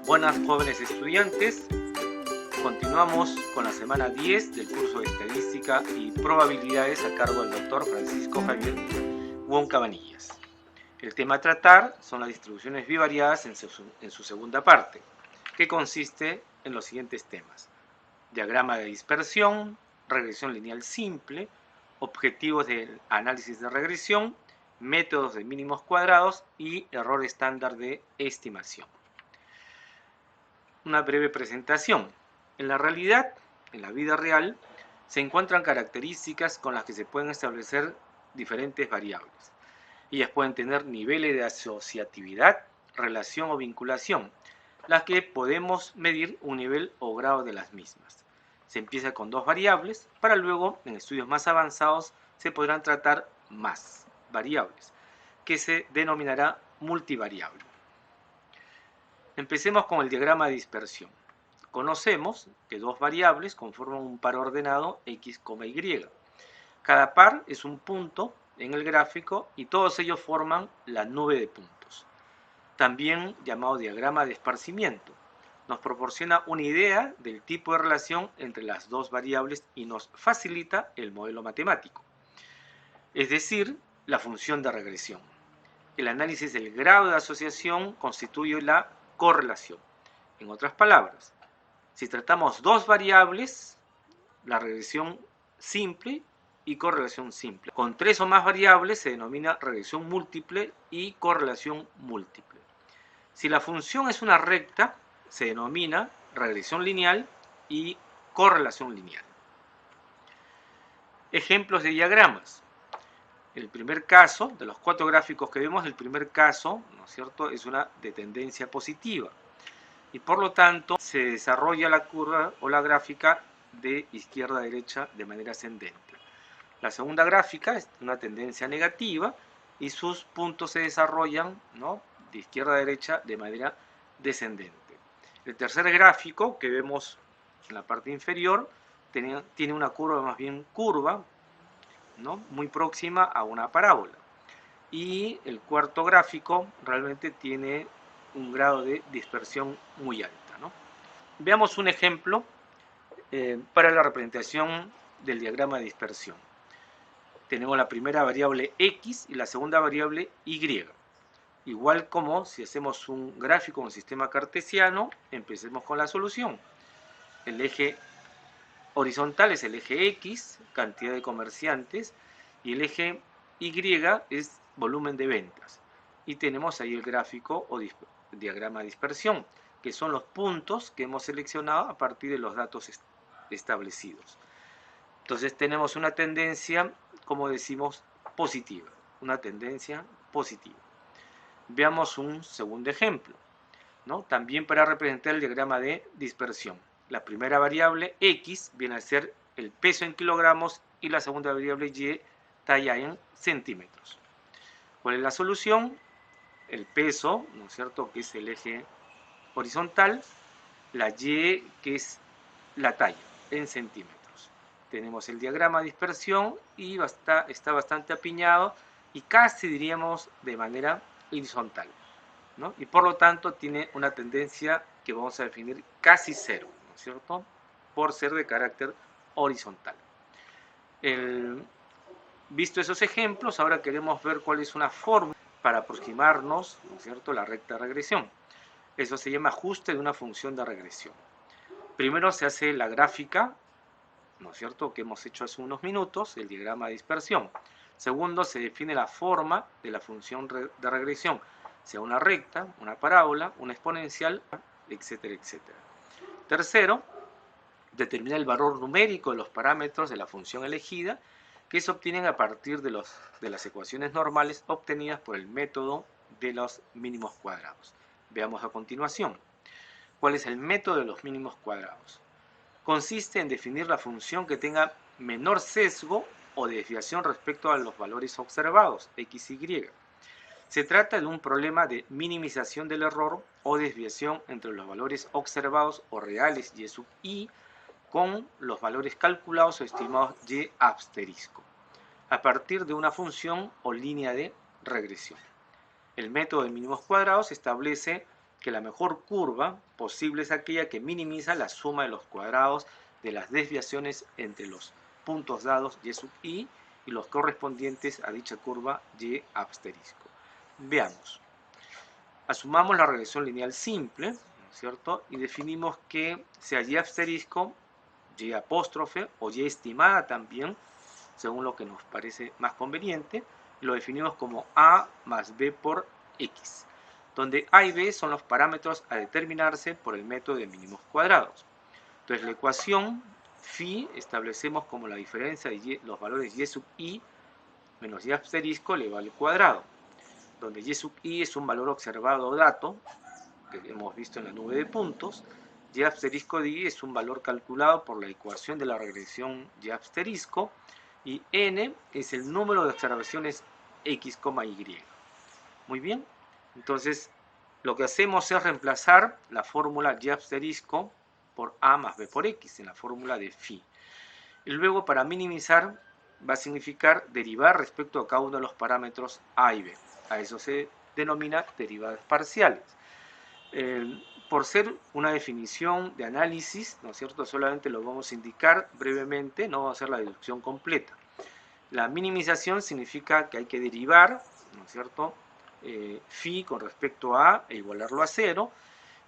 Buenas jóvenes estudiantes, continuamos con la semana 10 del curso de Estadística y Probabilidades a cargo del doctor Francisco Javier Wong Cabanillas. El tema a tratar son las distribuciones bivariadas en su segunda parte, que consiste en los siguientes temas: diagrama de dispersión, regresión lineal simple, objetivos del análisis de regresión, métodos de mínimos cuadrados y error estándar de estimación. Una breve presentación. En la realidad, en la vida real, se encuentran características con las que se pueden establecer diferentes variables. Ellas pueden tener niveles de asociatividad, relación o vinculación, las que podemos medir un nivel o grado de las mismas. Se empieza con dos variables, para luego, en estudios más avanzados, se podrán tratar más variables, que se denominará multivariable. Empecemos con el diagrama de dispersión. Conocemos que dos variables conforman un par ordenado x, y. Cada par es un punto en el gráfico y todos ellos forman la nube de puntos, también llamado diagrama de esparcimiento. Nos proporciona una idea del tipo de relación entre las dos variables y nos facilita el modelo matemático, es decir, la función de regresión. El análisis del grado de asociación constituye la correlación. En otras palabras, si tratamos dos variables, la regresión simple y correlación simple. Con tres o más variables se denomina regresión múltiple y correlación múltiple. Si la función es una recta, se denomina regresión lineal y correlación lineal. Ejemplos de diagramas. El primer caso, de los cuatro gráficos que vemos, el primer caso, ¿no es cierto?, es una de tendencia positiva. Y por lo tanto se desarrolla la curva o la gráfica de izquierda a derecha de manera ascendente. La segunda gráfica es una tendencia negativa y sus puntos se desarrollan, ¿no?, de izquierda a derecha de manera descendente. El tercer gráfico que vemos en la parte inferior tiene una curva más bien curva, ¿no?, muy próxima a una parábola. Y el cuarto gráfico realmente tiene un grado de dispersión muy alta, ¿no? Veamos un ejemplo para la representación del diagrama de dispersión. Tenemos la primera variable x y la segunda variable y. Igual como si hacemos un gráfico en un sistema cartesiano, empecemos con la solución. El eje horizontal es el eje x, cantidad de comerciantes, y el eje y es volumen de ventas. Y tenemos ahí el gráfico o diagrama de dispersión, que son los puntos que hemos seleccionado a partir de los datos establecidos. Entonces tenemos una tendencia, como decimos, positiva, una tendencia positiva. Veamos un segundo ejemplo, ¿no?, también para representar el diagrama de dispersión. La primera variable x viene a ser el peso en kilogramos y la segunda variable y talla en centímetros. ¿Cuál es la solución? El peso, ¿no es cierto?, que es el eje horizontal, la y, que es la talla en centímetros. Tenemos el diagrama de dispersión y está bastante apiñado y casi diríamos de manera horizontal, ¿no? Y por lo tanto tiene una tendencia que vamos a definir casi cero, ¿no es cierto?, por ser de carácter horizontal. Visto esos ejemplos, ahora queremos ver cuál es una fórmula para aproximarnos, ¿no es cierto?, la recta de regresión. Eso se llama ajuste de una función de regresión. Primero se hace la gráfica, ¿no es cierto?, que hemos hecho hace unos minutos, el diagrama de dispersión. Segundo, se define la forma de la función de regresión, sea una recta, una parábola, una exponencial, etcétera, etcétera. Tercero, determina el valor numérico de los parámetros de la función elegida, que se obtienen a partir de las ecuaciones normales obtenidas por el método de los mínimos cuadrados. Veamos a continuación. ¿Cuál es el método de los mínimos cuadrados? Consiste en definir la función que tenga menor sesgo o desviación respecto a los valores observados, x y y. Se trata de un problema de minimización del error o desviación entre los valores observados o reales y sub i con los valores calculados o estimados y asterisco, a partir de una función o línea de regresión. El método de mínimos cuadrados establece que la mejor curva posible es aquella que minimiza la suma de los cuadrados de las desviaciones entre los puntos dados y sub i y los correspondientes a dicha curva y asterisco. Veamos. Asumamos la regresión lineal simple, ¿no es cierto? Y definimos que sea y asterisco, y apóstrofe o y estimada también, según lo que nos parece más conveniente, y lo definimos como a más b por x, donde a y b son los parámetros a determinarse por el método de mínimos cuadrados. Entonces la ecuación phi establecemos como la diferencia de los valores y sub i menos y asterisco elevado al cuadrado, donde y sub i es un valor observado o dato, que hemos visto en la nube de puntos, y asterisco de i es un valor calculado por la ecuación de la regresión y asterisco, y n es el número de observaciones x, y. Muy bien, entonces lo que hacemos es reemplazar la fórmula y asterisco por a más b por x en la fórmula de phi. Y luego, para minimizar, va a significar derivar respecto a cada uno de los parámetros a y b. A eso se denomina derivadas parciales. Por ser una definición de análisis, ¿no es cierto?, solamente lo vamos a indicar brevemente, no vamos a hacer la deducción completa. La minimización significa que hay que derivar, ¿no es cierto?, phi con respecto a A e igualarlo a 0,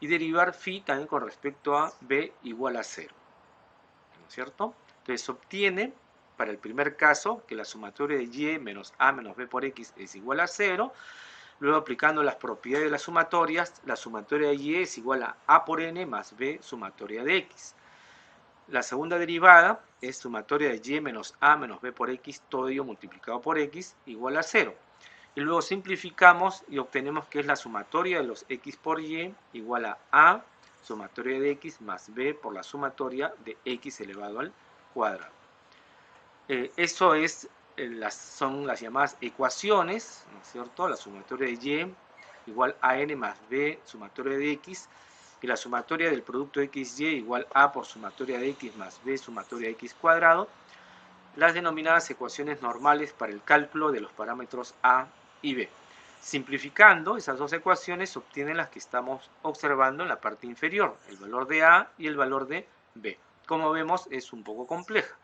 y derivar phi también con respecto a b igual a 0, ¿no es cierto? Entonces se obtiene, para el primer caso, que la sumatoria de y menos a menos b por x es igual a 0. Luego, aplicando las propiedades de las sumatorias, la sumatoria de y es igual a por n más b sumatoria de x. La segunda derivada es sumatoria de y menos a menos b por x, todo ello multiplicado por x, igual a 0. Y luego simplificamos y obtenemos que es la sumatoria de los x por y igual a sumatoria de x más b por la sumatoria de x elevado al cuadrado. Eso es, son las llamadas ecuaciones, ¿no es cierto? La sumatoria de y igual a n más b sumatoria de x, y la sumatoria del producto de x y igual a por sumatoria de x más b sumatoria de x cuadrado, las denominadas ecuaciones normales para el cálculo de los parámetros a y b. Simplificando esas dos ecuaciones, se obtienen las que estamos observando en la parte inferior, el valor de a y el valor de b. Como vemos, es un poco compleja.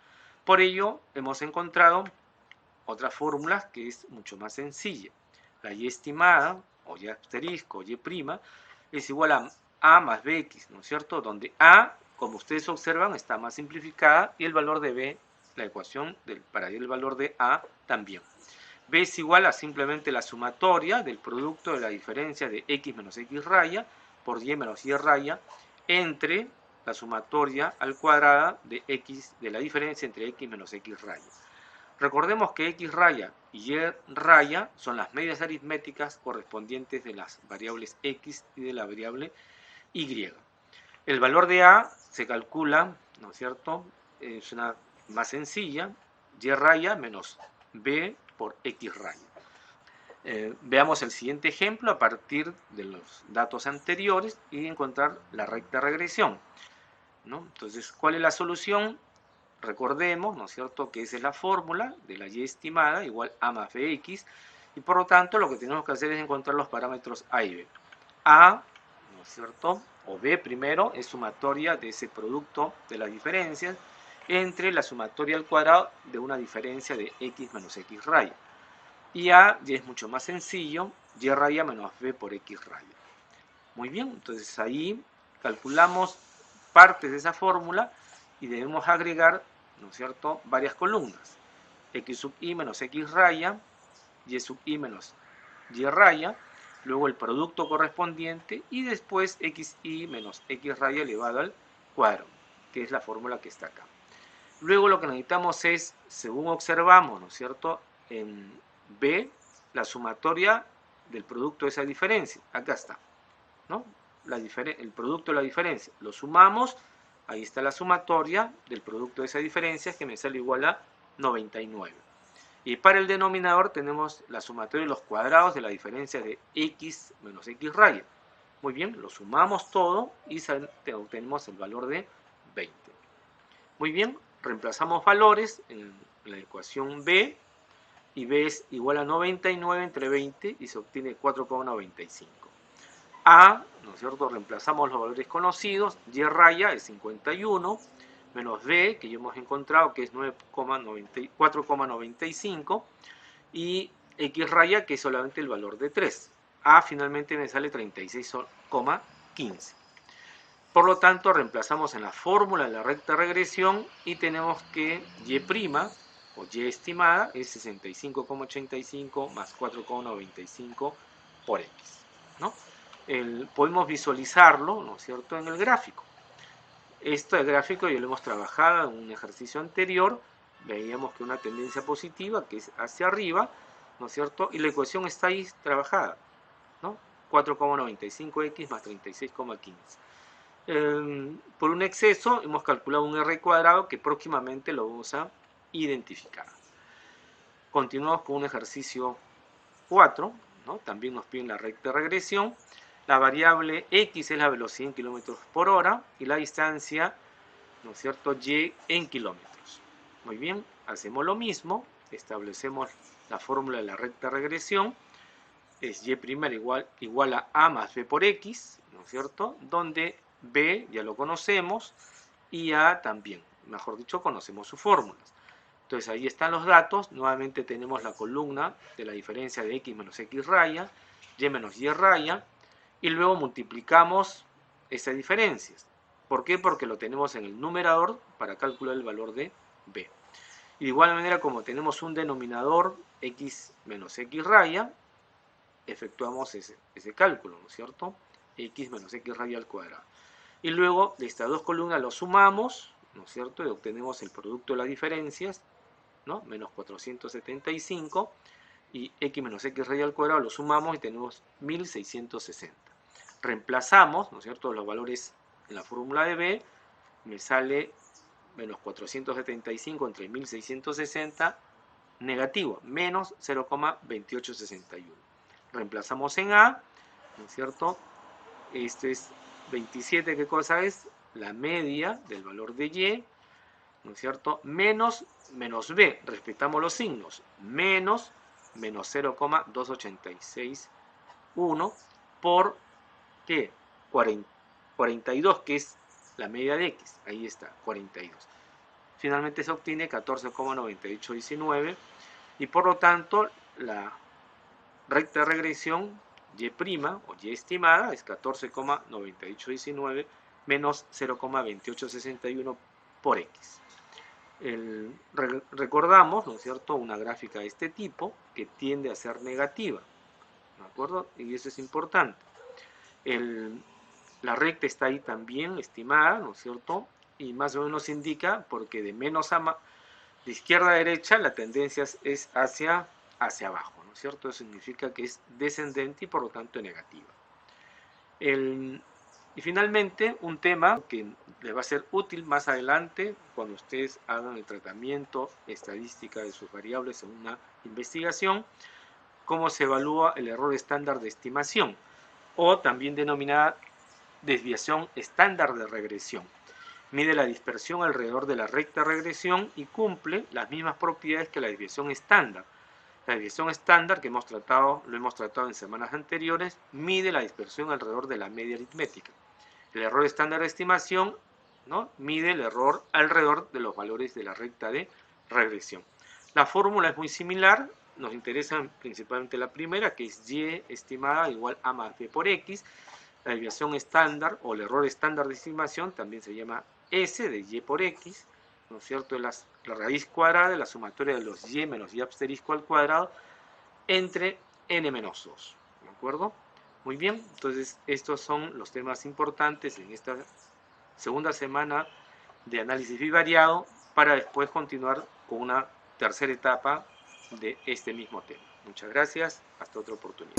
Por ello, hemos encontrado otra fórmula que es mucho más sencilla. La y estimada, o y asterisco, o y prima, es igual a más bx, ¿no es cierto? Donde a, como ustedes observan, está más simplificada, y el valor de b, la ecuación para el valor de a también. B es igual a simplemente la sumatoria del producto de la diferencia de x menos x raya por y menos y raya entre la sumatoria al cuadrado de x, de la diferencia entre x menos x raya. Recordemos que x raya y y raya son las medias aritméticas correspondientes de las variables x y de la variable y. El valor de a se calcula, ¿no es cierto?, es una más sencilla, y raya menos b por x raya. Veamos el siguiente ejemplo a partir de los datos anteriores y encontrar la recta regresión, ¿no? Entonces, ¿cuál es la solución? Recordemos, ¿no es cierto?, que esa es la fórmula de la y estimada igual a más bx, y por lo tanto lo que tenemos que hacer es encontrar los parámetros a y b. A, ¿no es cierto?, o b primero, es sumatoria de ese producto de las diferencias entre la sumatoria al cuadrado de una diferencia de x menos x raya. Y a ya es mucho más sencillo, y raya menos b por x raya. Muy bien, entonces ahí calculamos partes de esa fórmula y debemos agregar, ¿no es cierto?, varias columnas. X sub i menos x raya, y sub i menos y raya, luego el producto correspondiente y después xi menos x raya elevado al cuadrado, que es la fórmula que está acá. Luego lo que necesitamos es, según observamos, ¿no es cierto?, en b, la sumatoria del producto de esa diferencia. Acá está, ¿no? El producto de la diferencia. Lo sumamos, ahí está la sumatoria del producto de esa diferencia, que me sale igual a 99. Y para el denominador tenemos la sumatoria de los cuadrados de la diferencia de x menos x raya. Muy bien, lo sumamos todo y obtenemos el valor de 20. Muy bien, reemplazamos valores en la ecuación b, y b es igual a 99 entre 20 y se obtiene 4,95. A, ¿no es cierto? Reemplazamos los valores conocidos, Y raya es 51, menos B, que ya hemos encontrado que es 4,95, y X raya, que es solamente el valor de 3. A finalmente me sale 36,15. Por lo tanto, reemplazamos en la fórmula de la recta regresión y tenemos que Y' o Y estimada es 65,85 más 4,95 por X, ¿no? Podemos visualizarlo, ¿no es cierto?, en el gráfico. Este gráfico ya lo hemos trabajado en un ejercicio anterior. Veíamos que una tendencia positiva, que es hacia arriba, ¿no es cierto?, y la ecuación está ahí trabajada, ¿no? 4,95x más 36,15. Por un exceso hemos calculado un R cuadrado que próximamente lo vamos a identificar. Continuamos con un ejercicio 4, ¿no? También nos piden la recta de regresión. La variable X es la velocidad en kilómetros por hora y la distancia, ¿no es cierto?, Y en kilómetros. Muy bien, hacemos lo mismo, establecemos la fórmula de la recta de regresión. Es Y' igual a A más B por X, ¿no es cierto?, donde B ya lo conocemos y A también, mejor dicho, conocemos sus fórmulas. Entonces ahí están los datos. Nuevamente tenemos la columna de la diferencia de X menos X raya, Y menos Y raya, y luego multiplicamos esas diferencias. ¿Por qué? Porque lo tenemos en el numerador para calcular el valor de B. Y de igual manera, como tenemos un denominador X menos X raya, efectuamos ese cálculo, ¿no es cierto? X menos X raya al cuadrado. Y luego de estas dos columnas lo sumamos, ¿no es cierto?, y obtenemos el producto de las diferencias, ¿no? Menos 475, y X menos X raya al cuadrado lo sumamos y tenemos 1660. Reemplazamos, ¿no es cierto?, los valores en la fórmula de B, me sale menos 475 entre 1660, negativo, menos 0,2861. Reemplazamos en A, ¿no es cierto? Este es 27, ¿qué cosa es? La media del valor de Y, ¿no es cierto? Menos B, respetamos los signos, menos 0,2861 por, ¿qué? 42, que es la media de X, ahí está, 42. Finalmente se obtiene 14,9819 y por lo tanto la recta de regresión Y' o Y estimada es 14,9819 menos 0,2861 por X. Recordamos, ¿no es cierto?, una gráfica de este tipo que tiende a ser negativa, ¿de acuerdo? Y eso es importante. La recta está ahí también estimada, ¿no es cierto? Y más o menos indica, porque de menos a de izquierda a derecha la tendencia es hacia abajo, ¿no es cierto? Eso significa que es descendente y por lo tanto negativa. Y finalmente, un tema que les va a ser útil más adelante cuando ustedes hagan el tratamiento estadística de sus variables en una investigación, cómo se evalúa el error estándar de estimación, o también denominada desviación estándar de regresión. Mide la dispersión alrededor de la recta regresión y cumple las mismas propiedades que la desviación estándar. La desviación estándar, que lo hemos tratado en semanas anteriores, mide la dispersión alrededor de la media aritmética. El error estándar de estimación, ¿no?, mide el error alrededor de los valores de la recta de regresión. La fórmula es muy similar, nos interesa principalmente la primera, que es Y estimada igual a más B por X. La desviación estándar o el error estándar de estimación también se llama S de Y por X, ¿no es cierto? La raíz cuadrada de la sumatoria de los Y menos Y asterisco al cuadrado entre N menos 2, ¿de acuerdo? Muy bien, entonces estos son los temas importantes en esta segunda semana de análisis bivariado para después continuar con una tercera etapa de este mismo tema. Muchas gracias, hasta otra oportunidad.